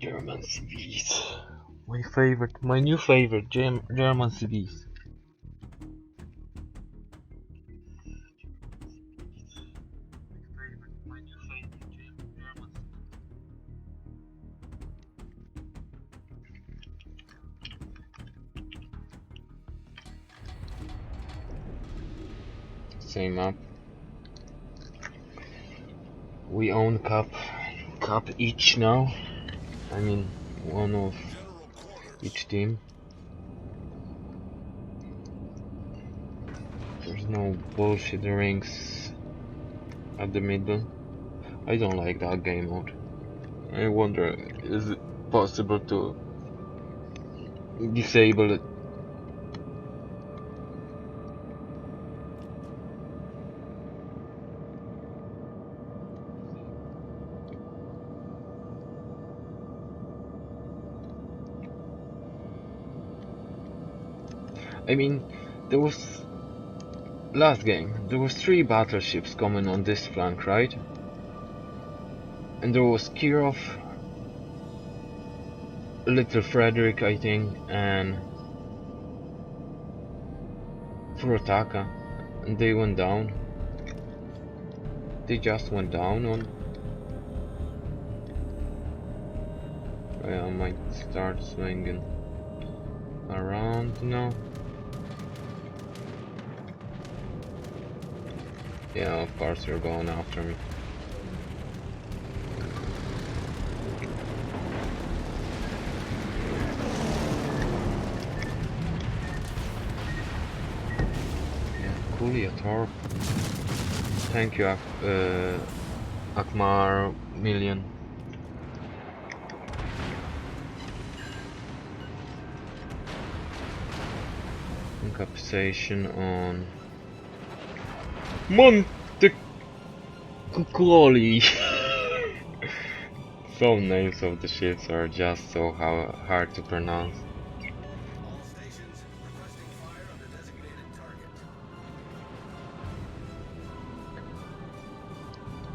German CVs. My new favorite, German CVs. Same map. We own cup each now. I mean, one of each team. There's no bullshit rings at the middle. I don't like that game mode. I wonder, is it possible to disable it? I mean, there was last game, there was 3 battleships coming on this flank, right? And there was Kirov, Little Frederick, I think, and Furutaka, and they went down. They just went down on. I might start swinging around now. Yeah, of course you're going after me. Yeah, Kuliator. Thank you, Akmar Million. Incapacitation on Monte Cuccoli. Some names of the ships are just so hard to pronounce.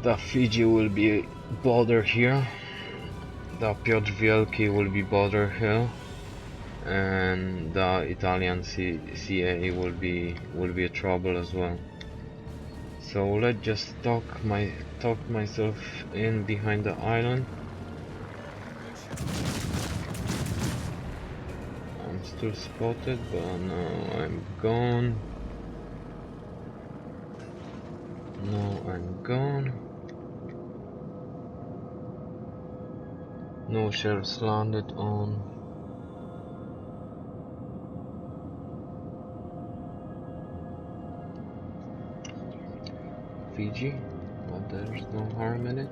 The Fiji will be border here. The Piotr Wielki will be border here, and the Italian CA will be a trouble as well. So let's just talk myself in behind the island. I'm still spotted, but no, I'm gone. No, I'm gone. No shells landed on. Fiji, but there's no harm in it.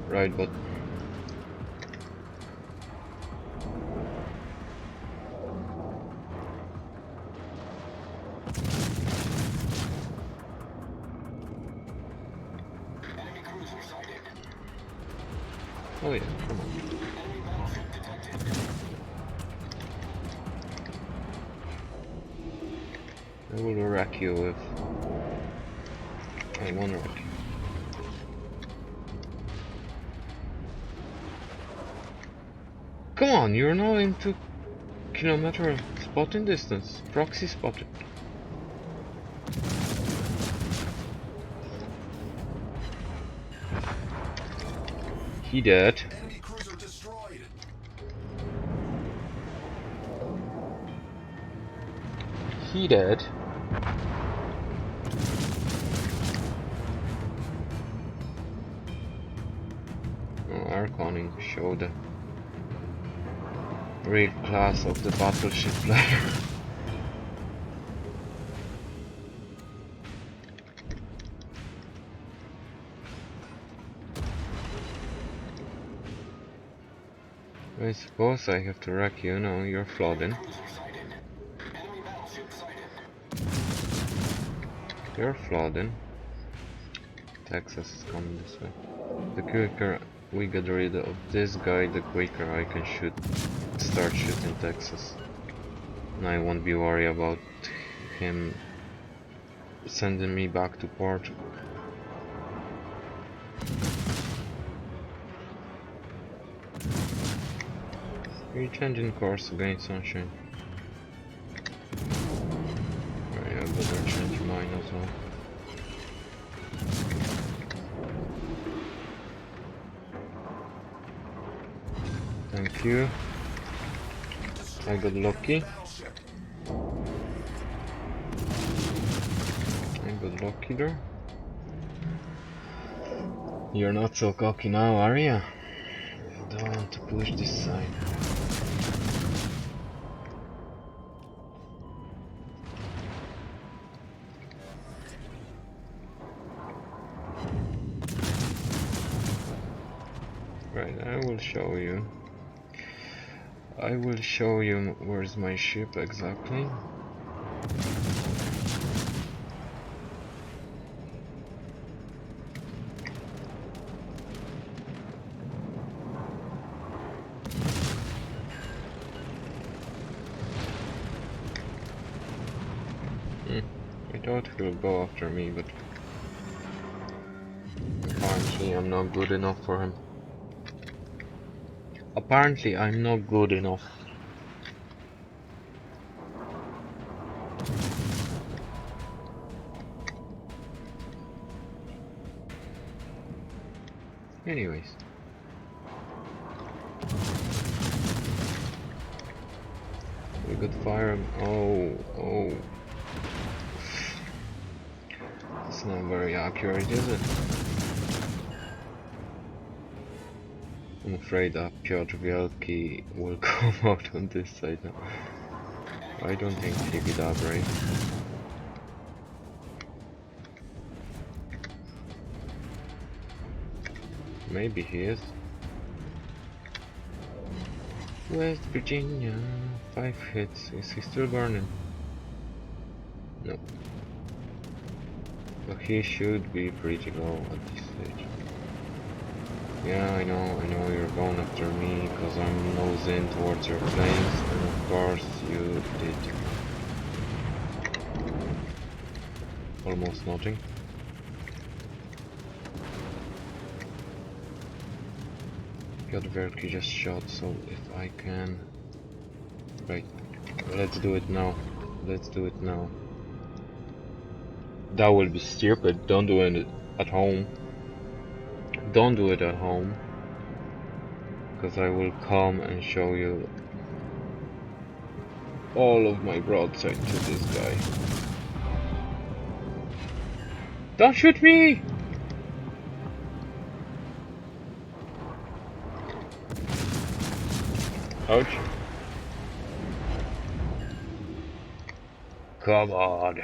Right, but oh yeah, come on. I will wreck you if I wanna wreck you. Come on, you're now in 2-kilometer spotting distance. Proxy spotted. He dead. He dead. Oh, Arconing showed the real class of the battleship player. I suppose I have to wreck you. No, you're flooding. You're flooding. Texas is coming this way. The quicker we get rid of this guy, the quicker I can start shooting Texas. And I won't be worried about him sending me back to port. We're changing course again, sunshine. Right, I better change mine as well. Thank you. I got lucky. I got lucky there. You're not so cocky now, are ya? I don't want to push this side. Right, I will show you. I will show you where's my ship exactly. I thought he will go after me, but apparently I'm not good enough for him. Apparently I'm not good enough. Anyways. We got fire. Oh. It's not very accurate, is it? I'm afraid that Piotr Wielki will come out on this side now. I don't think he'll be that brave. Maybe he is. West Virginia, 5 hits. Is he still burning? No. But he should be pretty low at this stage. Yeah, I know you're going after me because I'm nosing towards your planes, and of course you did. Almost nothing. Piotr just shot, so if I can... Right, let's do it now. Let's do it now. That will be stupid, don't do it at home. Don't do it at home. Because I will come and show you all of my broadside to this guy. Don't shoot me! Ouch. Come on.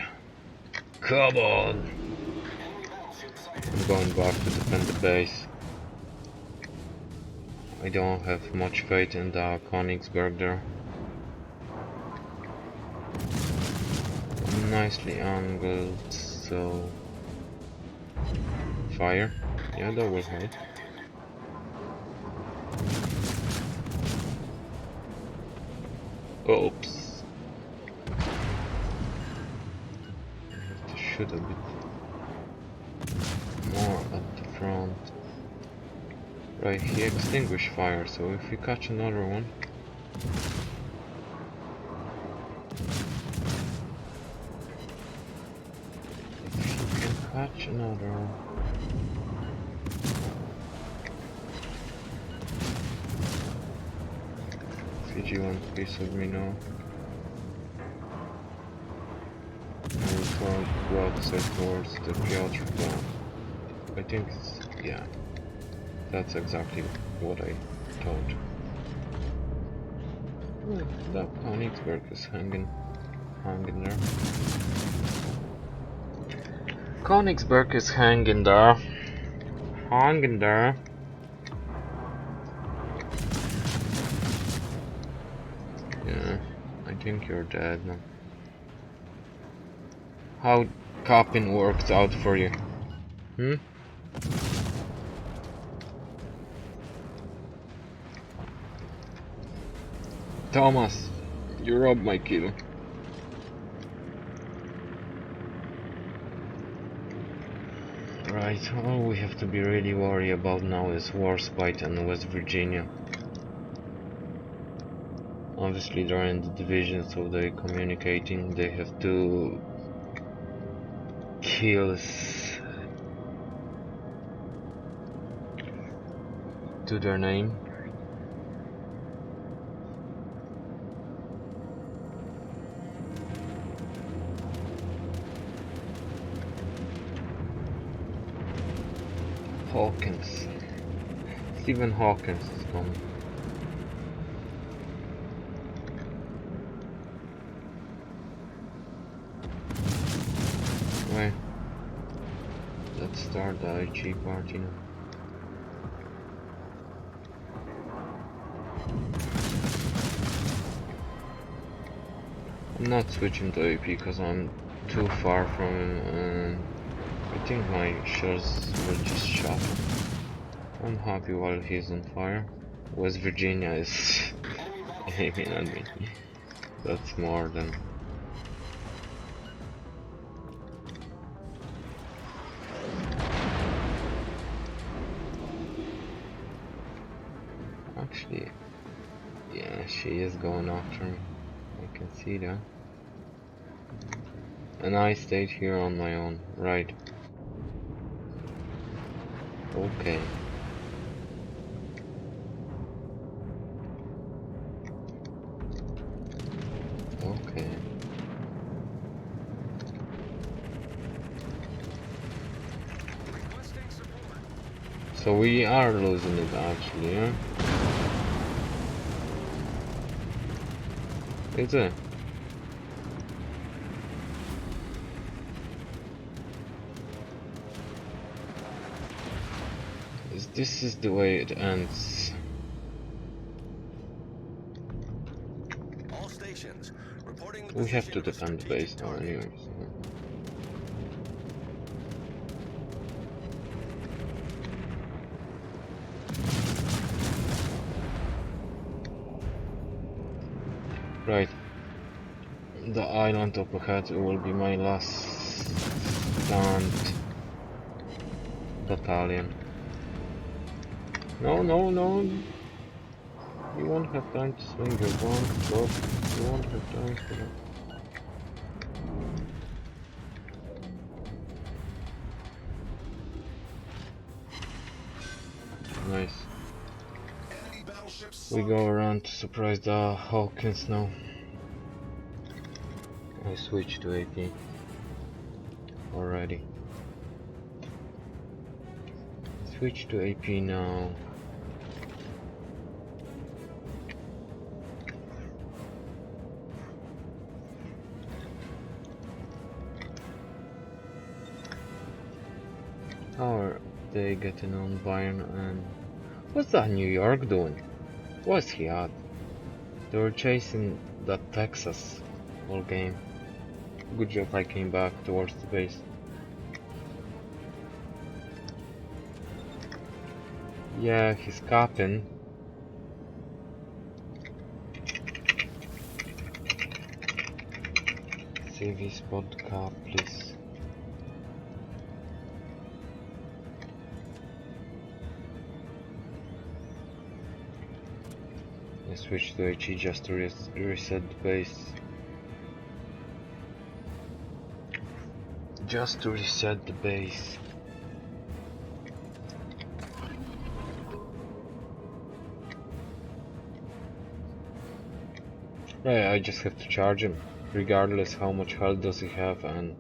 Come on. I'm going back to defend the base. I don't have much faith in the Königsberg there. Nicely angled, so... Fire. Yeah, that will help. Oops. I have to shoot a bit more at the front. Right, he extinguished fire, so if we catch another one... If he can catch another one... Fiji wants piece of me now. I will call broadside towards the Piotr plan. I think it's... yeah. That's exactly what I thought. Oh, that Königsberg is hanging there. Königsberg is hanging there. Hanging there. Yeah, I think you're dead now. How copying worked out for you? Hmm? Thomas, you robbed my kill. Right, all we have to be really worried about now is Warspite and West Virginia. Obviously they're in the division, so they're communicating. They have 2 kills to their name. Hawkins. Stephen Hawkins is coming. Right. Let's start the IG party now. I'm not switching to AP because I'm too far from him, and I think my shells will just shot him. I'm happy while he's on fire. West Virginia is aiming at me. That's more than... Actually, yeah, she is going after me. I can see that. And I stayed here on my own. Right. Okay. Okay. So we are losing it actually, yeah? Is it? This is the way it ends. All stations reporting the We have to position of a defend the base strategic now target. anyways. Right. The island up ahead will be my last stand battalion. No, no, no. You won't have time to swing your bomb, Bob. You won't have time for that. Nice. Enemy battleships We go around to surprise the Hawkins now. I switch to AP already. Switch to AP now. How are they getting on Bayern, and what's that New York doing? What's he at? They were chasing that Texas all game. Good job I came back towards the base. Yeah, he's capping. Save his spot cap, please. I switched to HE just to reset the base. Just to reset the base. Right, I just have to charge him, regardless how much health does he have, and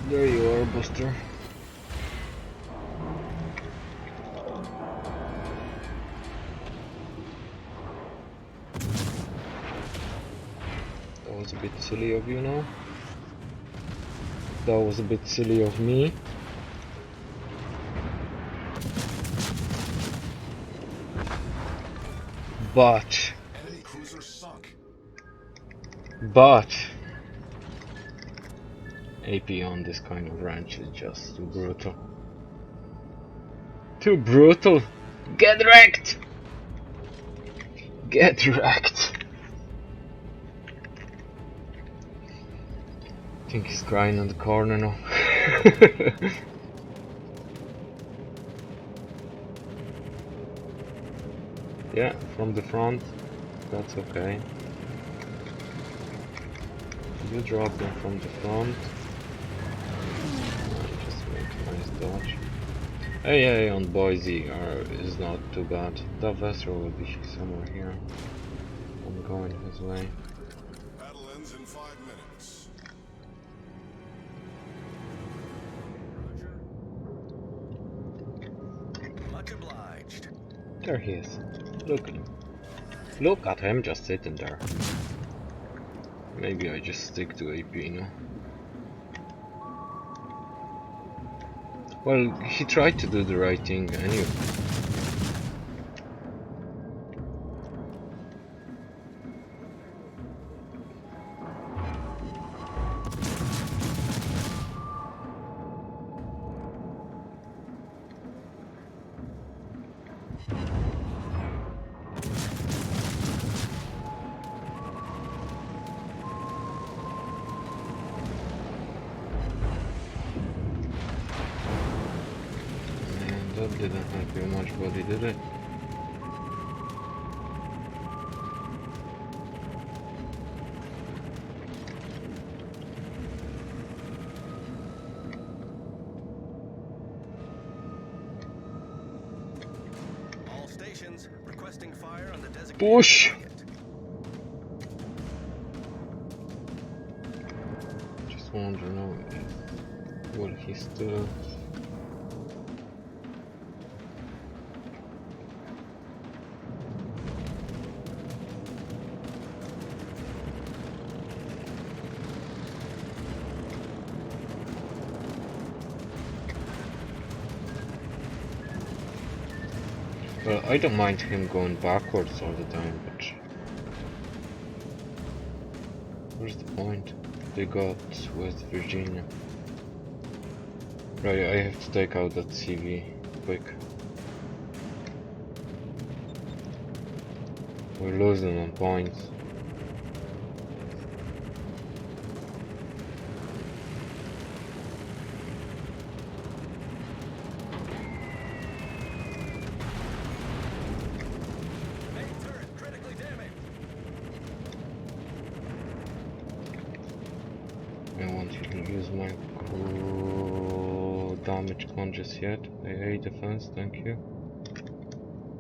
there you are, Buster. That was a bit silly of you now. That was a bit silly of me. But enemy cruiser sunk. AP on this kind of ranch is just too brutal. Too brutal! Get wrecked! Get wrecked! I think he's crying on the corner now. Yeah, from the front. That's okay. You drop them from the front. Just make a nice dodge. AA on Boise is not too bad. The vessel will be somewhere here. I'm going his way. Battle ends in 5 minutes. Much obliged. There he is. Look at him. Look at him just sitting there. Maybe I just stick to AP now. Well, he tried to do the right thing anyway. And that didn't help you much, buddy, did it? All stations requesting fire on the designated Push! target. Just wonder now, will he still... Well, I don't mind him going backwards all the time, but... Where's the point? They got West Virginia. Right, I have to take out that CV quick. We're losing on points. Main turret critically damaged. I want you to use my damage con just yet. AA defense, thank you.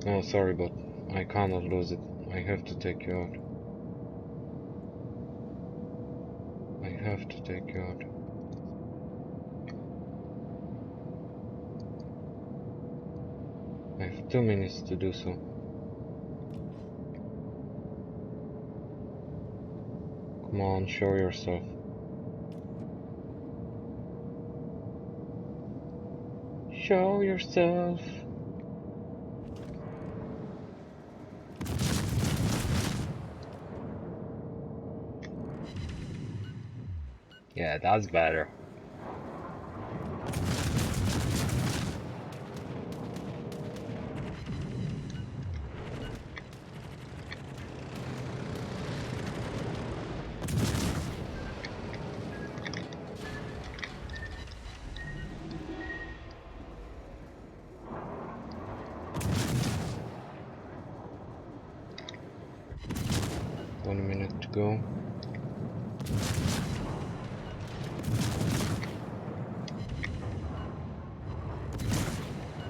Oh, sorry, but I cannot lose it. I have to take you out. I have to take you out. I have 2 minutes to do so. Come on, show yourself. Show yourself. Yeah, that's better. One minute to go.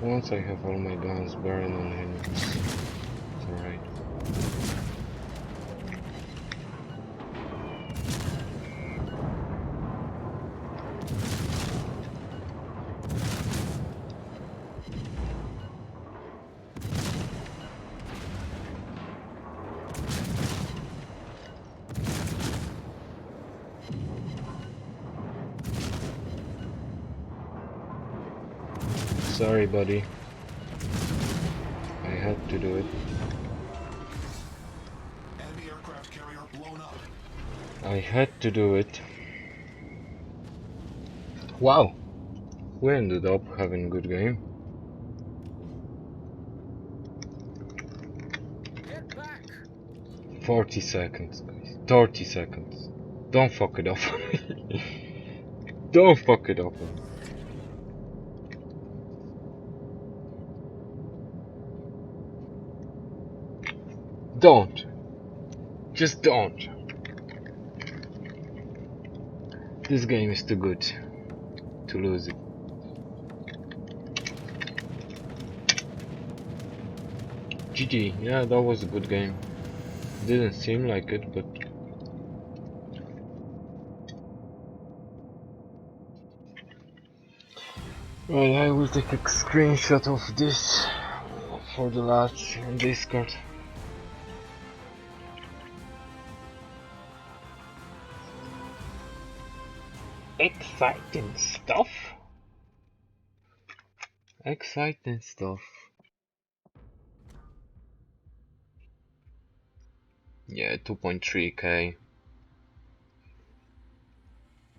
Once I have all my guns burned on him, it's alright. Sorry, buddy. I had to do it. Enemy aircraft carrier blown up. I had to do it. Wow! We ended up having a good game. Get back. 40 seconds, guys. 30 seconds. Don't fuck it up. Don't fuck it up. Don't. Just don't. This game is too good to lose it. GG. Yeah, that was a good game. Didn't seem like it, but... Right, I will take a screenshot of this for the lads on Discord. Exciting stuff. Exciting stuff. Yeah, 2.3k.